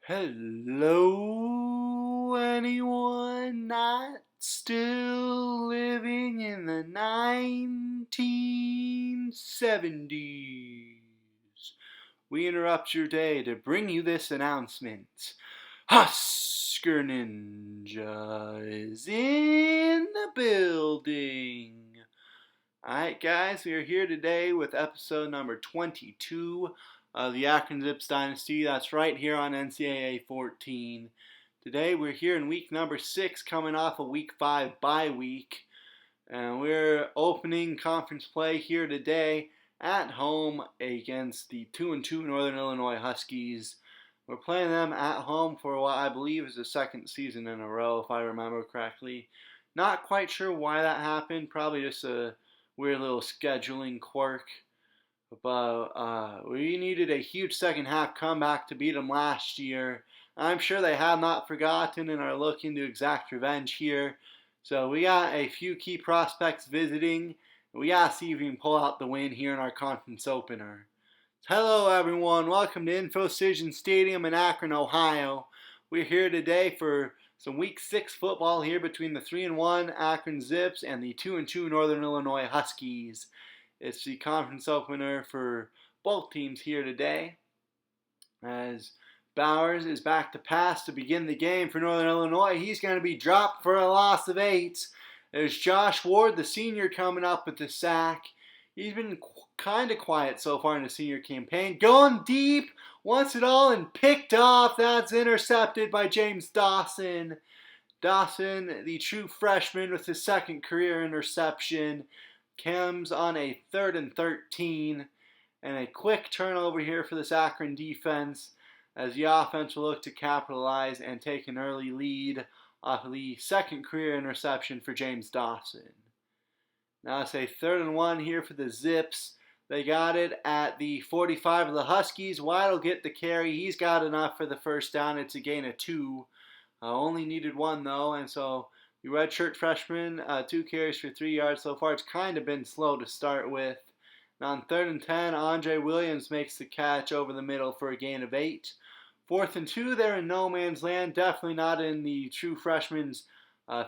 Hello, anyone not still living in the 1970s? We interrupt your day to bring you this announcement. Husker Ninja is in the building. Alright, guys, we are here today with episode number 22 of the Akron Zips Dynasty. That's right here on Ncaa 14. Today we're here in week number 6, coming off a week 5 bye week. And we're opening conference play here today at home against the 2-2 Northern Illinois Huskies. We're playing them at home for what I believe is the second season in a row, if I remember correctly. Not quite sure why that happened. Probably just a weird little scheduling quirk. But we needed a huge second half comeback to beat them last year. I'm sure they have not forgotten and are looking to exact revenge here. So we got a few key prospects visiting. We got to see if we can pull out the win here in our conference opener. Hello everyone, welcome to Infocision Stadium in Akron, Ohio. We're here today for some week 6 football here between the 3-1 Akron Zips and the 2-2 Northern Illinois Huskies. It's the conference opener for both teams here today, as Bowers is back to pass to begin the game for Northern Illinois. He's going to be dropped for a loss of 8. There's Josh Ward, the senior, coming up with the sack. He's been kind of quiet so far in the senior campaign. Going deep, wants it all, and picked off. That's intercepted by James Dawson. Dawson, the true freshman, with his second career interception, comes on a 3rd and 13. And a quick turnover here for this Akron defense, as the offense will look to capitalize and take an early lead off of the second career interception for James Dawson. Now it's a 3rd and 1 here for the Zips. They got it at the 45 of the Huskies. White will get the carry. He's got enough for the first down. It's a gain of 2. Only needed 1 though, and so the redshirt freshman, 2 carries for 3 yards so far. It's kind of been slow to start with. Now on 3rd and 10, Andre Williams makes the catch over the middle for a gain of 8. 4th and 2, they're in no man's land. Definitely not in the true freshman's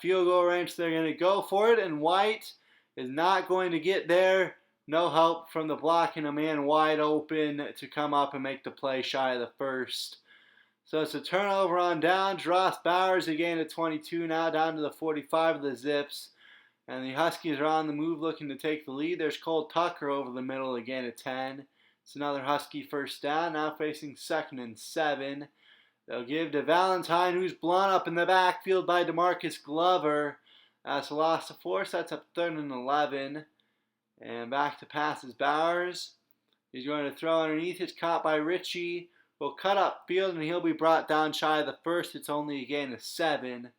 field goal range. They're going to go for it, and White is not going to get there. No help from the block, and a man wide open to come up and make the play shy of the first. So it's a turnover on downs. Ross Bowers, a gain of 22, now down to the 45 of the Zips. And the Huskies are on the move looking to take the lead. There's Cole Tucker over the middle, a gain of 10. It's another Husky first down, now facing 2nd and 7. They'll give to Valentine, who's blown up in the backfield by DeMarcus Glover. That's a loss of 4, so that's up 3rd and 11. And back to pass is Bowers. He's going to throw underneath. It's caught by Ritchie. Will cut up field, and he'll be brought down shy of the first. It's only a gain of 7.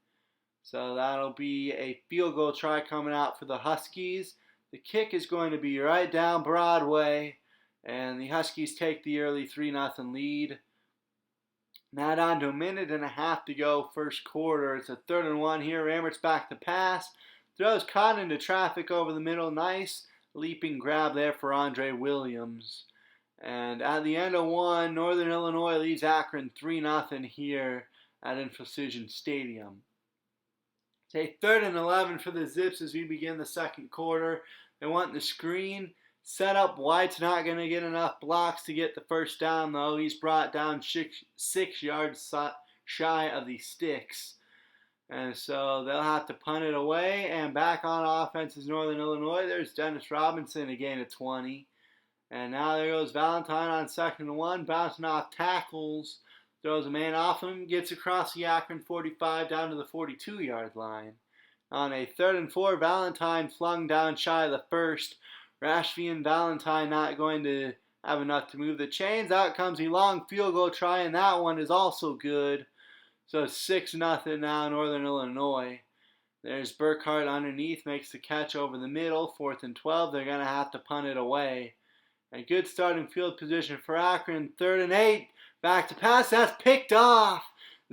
So that'll be a field goal try coming out for the Huskies. The kick is going to be right down Broadway. And the Huskies take the early 3-0 lead. Now down to a minute and a half to go, first quarter. It's a 3rd and 1 here. Rammert's back to pass. Throws caught into traffic over the middle. Nice leaping grab there for Andre Williams. And at the end of 1, Northern Illinois leads Akron 3-0 here at Infocision Stadium. It's a 3rd and 11 for the Zips as we begin the second quarter. They want the screen. Set up. White's not going to get enough blocks to get the first down, though. He's brought down 6 yards shy of the sticks. And so they'll have to punt it away. And back on offense is Northern Illinois. There's Dennis Robinson, a gain of 20. And now there goes Valentine on 2nd and 1. Bouncing off tackles. Throws a man off him. Gets across the Akron 45 down to the 42-yard line. On a 3rd and 4, Valentine flung down shy of the first. Rashby and Valentine not going to have enough to move the chains. Out comes a long field goal try, and that one is also good. So it's 6-0 now, Northern Illinois. There's Burkhart underneath, makes the catch over the middle. 4th and 12, they're going to have to punt it away. A good starting field position for Akron. 3rd and 8, back to pass. That's picked off.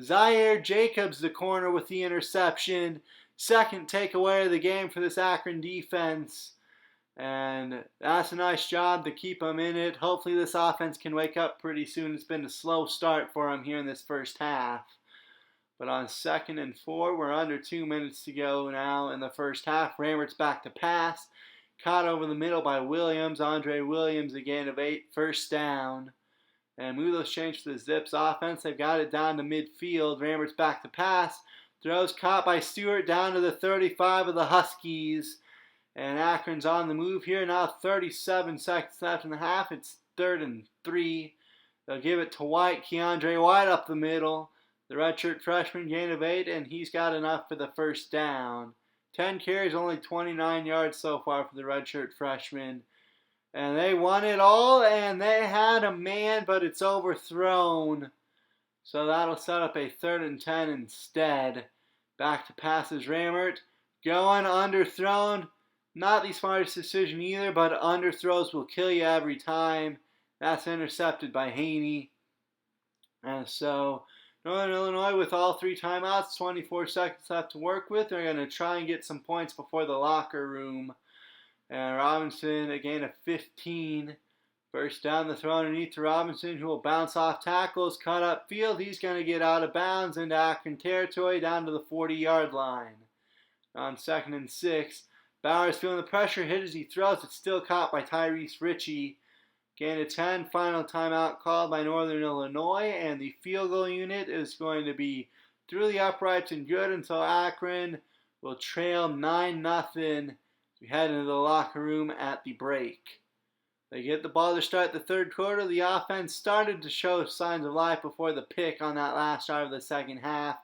Zaire Jacobs, the corner, with the interception. Second takeaway of the game for this Akron defense. And that's a nice job to keep them in it. Hopefully this offense can wake up pretty soon. It's been a slow start for them here in this first half. But on 2nd and 4, we're under 2 minutes to go now in the first half. Rammert's back to pass. Caught over the middle by Williams. Andre Williams, a gain of 8, first down. And Mulos changed to the Zips offense. They've got it down to midfield. Rammert's back to pass. Throws caught by Stewart down to the 35 of the Huskies. And Akron's on the move here. Now 37 seconds left in the half. It's 3rd and 3. They'll give it to White. Keandre White up the middle. The redshirt freshman, gain of 8, and he's got enough for the first down. 10 carries, only 29 yards so far for the redshirt freshman. And they won it all, and they had a man, but it's overthrown. So that'll set up a 3rd and 10 instead. Back to passes Rammert. Going underthrown. Not the smartest decision either, but underthrows will kill you every time. That's intercepted by Haney. And so Northern Illinois with all 3 timeouts, 24 seconds left to work with. They're going to try and get some points before the locker room. And Robinson, a gain of 15. First down, the throw underneath to Robinson, who will bounce off tackles, cut up field. He's going to get out of bounds into Akron territory down to the 40-yard line. On 2nd and 6, Bowers feeling the pressure, hit as he throws. It's still caught by Tyrese Ritchie. Gain of 10, final timeout called by Northern Illinois, and the field goal unit is going to be through the uprights and good until Akron will trail 9-0. We head into the locker room at the break. They get the ball to start the 3rd quarter. The offense started to show signs of life before the pick on that last drive of the second half.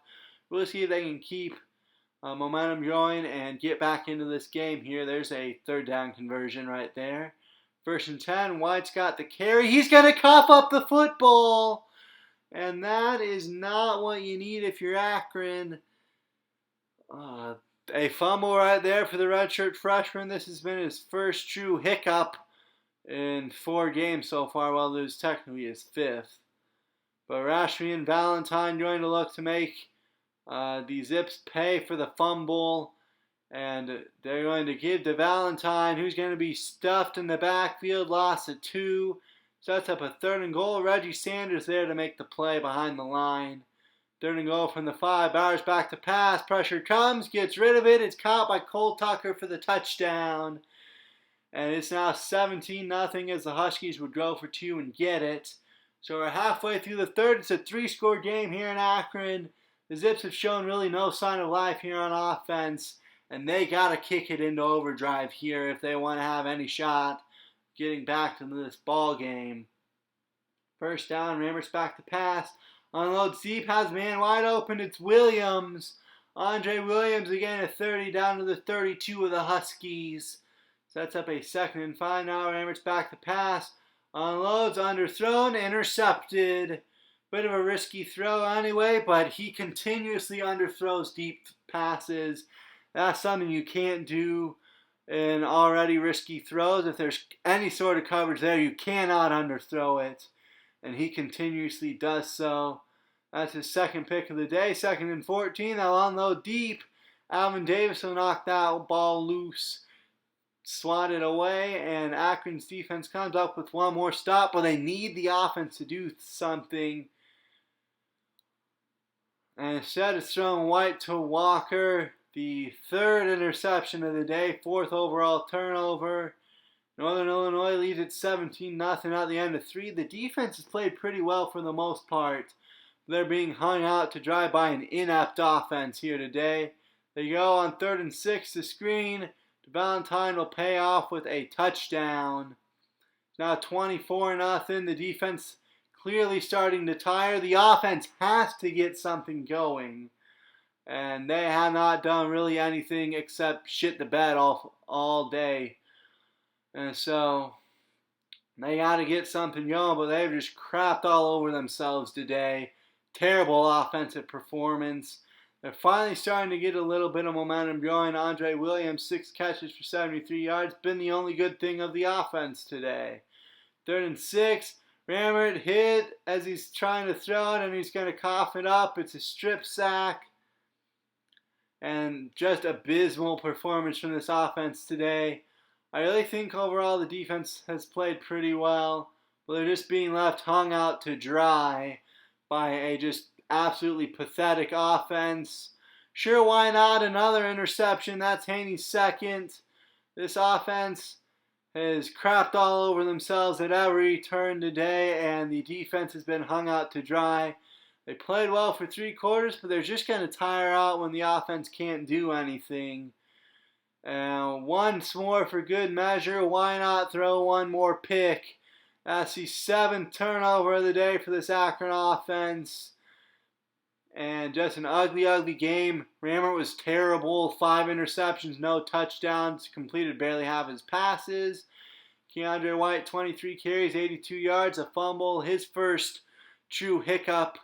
We'll see if they can keep momentum going and get back into this game here. There's a 3rd down conversion right there. 1st and 10, White's got the carry. He's going to cough up the football. And that is not what you need if you're Akron. A fumble right there for the redshirt freshman. This has been his first true hiccup in 4 games so far, while it was technically his 5th. But Rashmi and Valentine going to look to make the Zips pay for the fumble. And they're going to give to Valentine, who's going to be stuffed in the backfield, loss of 2. Sets up a 3rd and goal. Reggie Sanders there to make the play behind the line. 3rd and goal from the 5. Bowers back to pass. Pressure comes, gets rid of it. It's caught by Cole Tucker for the touchdown. And it's now 17-0 as the Huskies would go for 2 and get it. So we're halfway through the 3rd. It's a 3-score game here in Akron. The Zips have shown really no sign of life here on offense. And they got to kick it into overdrive here if they want to have any shot getting back to this ball game. First down, Rammert's back to pass. Unloads deep, has man wide open. It's Williams. Andre Williams again at 30 down to the 32 of the Huskies. Sets up a 2nd and 5 now. Rammert's back to pass. Unloads, underthrown, intercepted. Bit of a risky throw anyway, but he continuously underthrows deep passes. That's something you can't do in already risky throws. If there's any sort of coverage there, you cannot underthrow it. And he continuously does so. That's his 2nd pick of the day. 2nd and 14. They'll unload deep. Alvin Davis will knock that ball loose. Swatted away. And Akron's defense comes up with one more stop. But they need the offense to do something. And instead it's thrown White to Walker. The 3rd interception of the day, 4th overall turnover. Northern Illinois leads at 17-0 at the end of 3. The defense has played pretty well for the most part. They're being hung out to drive by an inept offense here today. They go on 3rd and 6 to screen. Valentine will pay off with a touchdown. Now 24-0. The defense clearly starting to tire. The offense has to get something going. And they have not done really anything except shit the bed all day. And so they got to get something going, but they've just crapped all over themselves today. Terrible offensive performance. They're finally starting to get a little bit of momentum going. Andre Williams, 6 catches for 73 yards. Been the only good thing of the offense today. 3rd and 6. Rammert hit as he's trying to throw it, and he's going to cough it up. It's a strip sack. And just abysmal performance from this offense today. I really think overall the defense has played pretty well, but they're just being left hung out to dry by a just absolutely pathetic offense. Sure, why not another interception? That's Haney's second. This offense has crapped all over themselves at every turn today, and the defense has been hung out to dry. They played well for 3 quarters, but they're just going to tire out when the offense can't do anything. Once more for good measure, why not throw one more pick? That's the 7th turnover of the day for this Akron offense. And just an ugly, ugly game. Rammert was terrible. 5 interceptions, no touchdowns. Completed barely half his passes. Keandre White, 23 carries, 82 yards, a fumble. His first true hiccup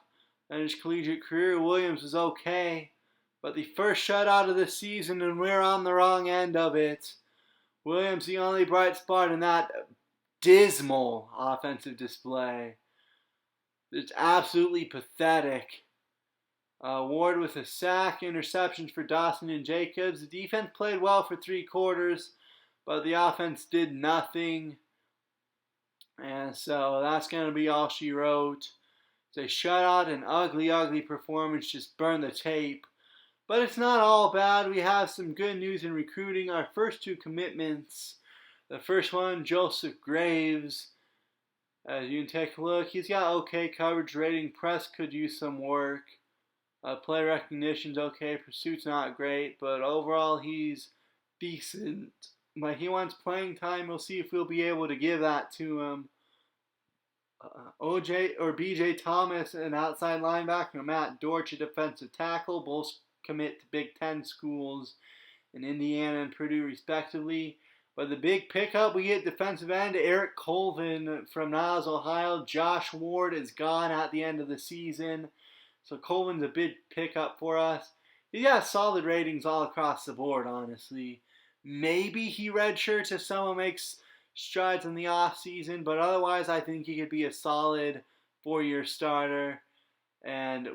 in his collegiate career. Williams was okay. But the first shutout of the season, and we're on the wrong end of it. Williams, the only bright spot in that dismal offensive display. It's absolutely pathetic. Ward with a sack, interceptions for Dawson and Jacobs. The defense played well for 3 quarters, but the offense did nothing. And so that's going to be all she wrote. It's a shutout, an ugly, ugly performance. Just burn the tape. But it's not all bad. We have some good news in recruiting. Our first 2 commitments. The first one, Joseph Graves. As you can take a look, he's got okay coverage rating. Press could use some work. Play recognition's okay. Pursuit's not great, but overall he's decent. But he wants playing time. We'll see if we'll be able to give that to him. BJ Thomas, an outside linebacker, and Matt Dortch, a defensive tackle. Both commit to Big Ten schools in Indiana and Purdue, respectively. But the big pickup, we get defensive end Eric Colvin from Niles, Ohio. Josh Ward is gone at the end of the season. So Colvin's a big pickup for us. He got solid ratings all across the board, honestly. Maybe he redshirts if someone makes strides in the offseason, but otherwise I think he could be a solid 4-year starter. And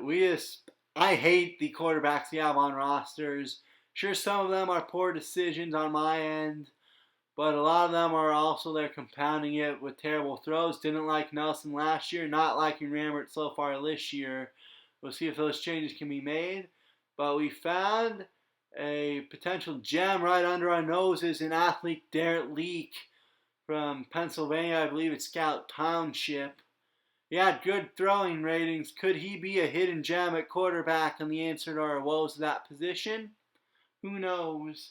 I hate the quarterbacks we have on rosters. Sure, some of them are poor decisions on my end, but a lot of them are also they're compounding it with terrible throws. Didn't like Nelson last year, not liking Rammert so far this year. We'll see if those changes can be made. But we found a potential gem right under our noses in athlete Derek Leak from Pennsylvania. I believe it's Scout Township. He had good throwing ratings. Could he be a hidden gem at quarterback and the answer to our woes of that position? Who knows?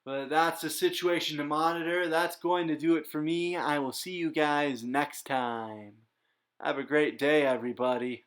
But that's a situation to monitor. That's going to do it for me. I will see you guys next time. Have a great day, everybody.